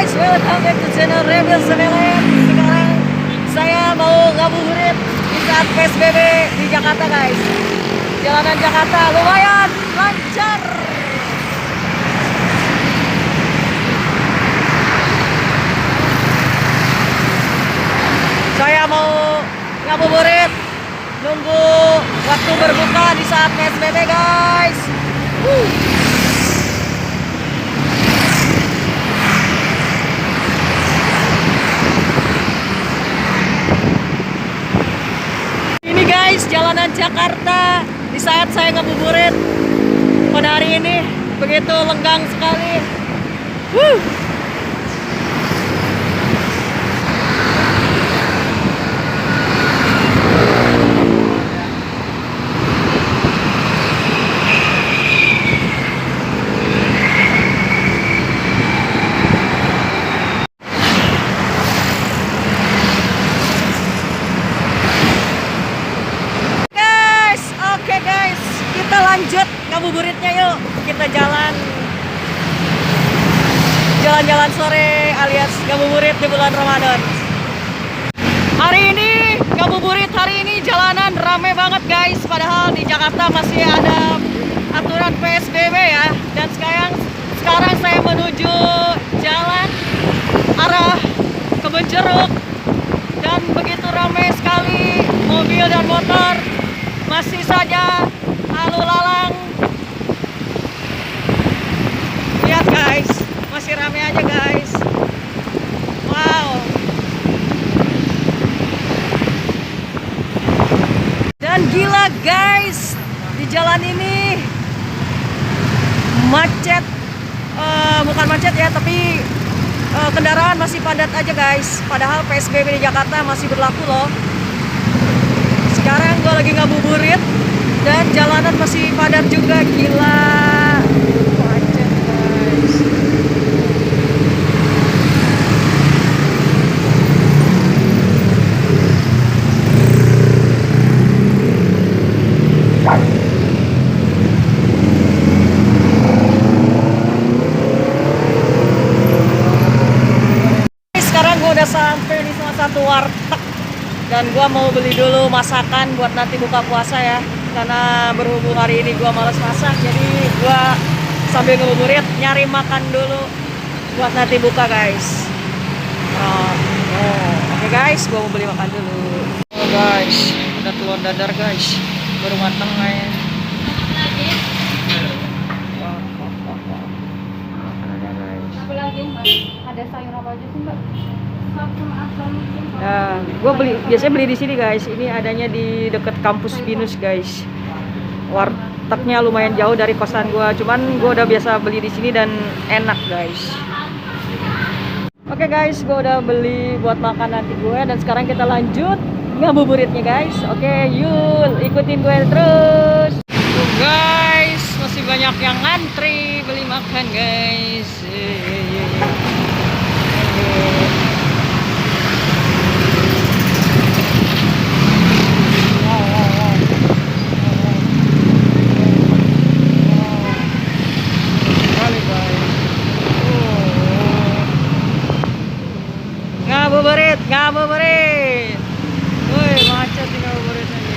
guys, welcome back to channel Rebel Semelet. Sekarang saya mau ngabuburit di saat PSBB di Jakarta guys. Jalanan Jakarta lumayan lancar. Saya mau ngabuburit nunggu waktu berbuka di saat PSBB guys. Ini guys, jalanan Jakarta di saat saya ngabuburit pada hari ini begitu lenggang sekali. Oke guys, kita lanjut ngabuburitnya yuk. Kita jalan-jalan sore alias ngabuburit di bulan Ramadan. Hari ini ngabuburit, hari ini jalanan rame banget guys. Padahal di Jakarta masih ada aturan PSBB ya. Dan sekarang saya menuju jalan arah Kebun Jeruk. Dan begitu ramai sekali mobil dan motor. Masih saja lalu lalang. Lihat guys, masih rame aja guys. Wow. Dan gila guys, di jalan ini macet. Bukan macet ya, tapi kendaraan masih padat aja guys. Padahal PSBB di Jakarta masih berlaku loh. Sekarang gue lagi ngabuburit dan jalanan masih padat juga, gila. Macet guys. Sekarang gue udah sampai di salah satu warteg. Dan gua mau beli dulu masakan buat nanti buka puasa ya. Karena berhubung hari ini gua males masak, jadi gua sambil ngabuburit nyari makan dulu buat nanti buka guys. Oke guys, gua mau beli makan dulu. Oh guys, ada telur dadar guys, baru matang kayaknya. Apa lagi mbak? Ada sayur apa aja sih mbak? Nah, gue biasanya beli di sini guys. Ini adanya di dekat kampus Binus guys. Wartegnya lumayan jauh dari kosan gue. Cuman gue udah biasa beli di sini dan enak guys. Oke guys, gue udah beli buat makan nanti gue. Dan sekarang kita lanjut ngabuburitnya guys. Oke, yuk ikutin gue terus. Tuh guys, masih banyak yang ngantri beli makan guys. Ngabuburit. Woi, macet di ngabuburit aja.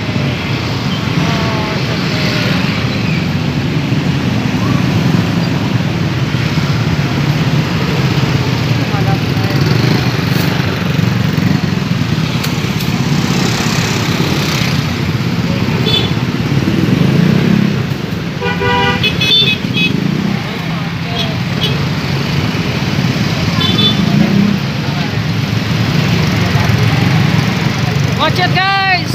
Macet guys.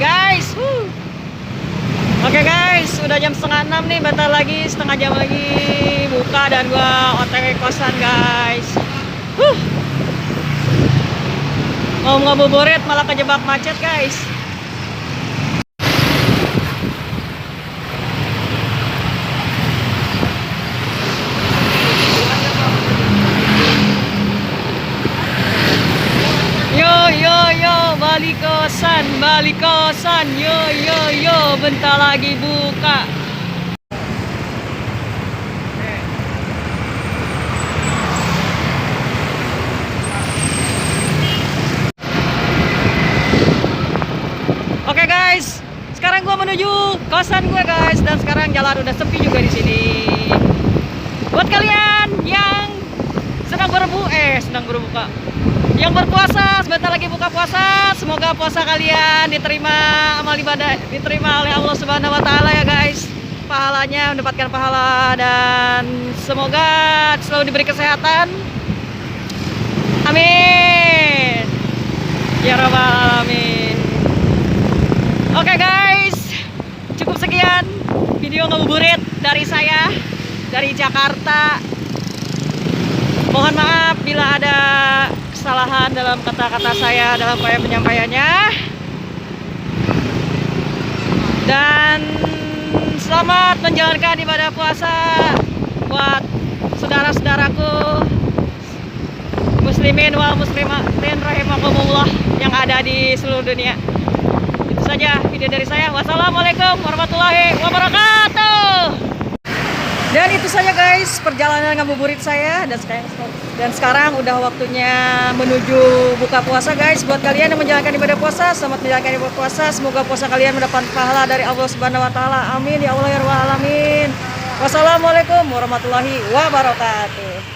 guys. Oke guys, udah jam setengah 6 nih, bentar lagi setengah jam lagi buka dan gua OTW kosan guys. Mau ngabuburit malah kejebak macet guys. Yo, balik kosan, yo, bentar lagi buka. Oke guys, sekarang gua menuju kosan gue guys, dan sekarang jalan udah sepi juga di sini. Buat kalian yang sedang berbuka, yang berpuasa, sebentar lagi buka puasa, semoga puasa kalian diterima, amal ibadah diterima oleh Allah Subhanahu wa taala ya guys. Pahalanya mendapatkan pahala dan semoga selalu diberi kesehatan. Amin. Ya rabbal alamin. Oke guys, cukup sekian video ngabuburit dari saya dari Jakarta. Mohon maaf bila ada kesalahan dalam kata-kata saya dalam penyampaiannya. Dan selamat menjalankan ibadah puasa buat saudara-saudaraku muslimin wal muslimatin rahimakumullah yang ada di seluruh dunia. Itu saja video dari saya. Wassalamualaikum warahmatullahi wabarakatuh. Dan itu saja guys perjalanan ngabuburit saya, dan sekarang udah waktunya menuju buka puasa guys. Buat kalian yang menjalankan ibadah puasa, selamat menjalankan ibadah puasa. Semoga puasa kalian mendapat pahala dari Allah Subhanahu wa taala. Amin ya Allah ya rabbal alamin. Wassalamualaikum warahmatullahi wabarakatuh.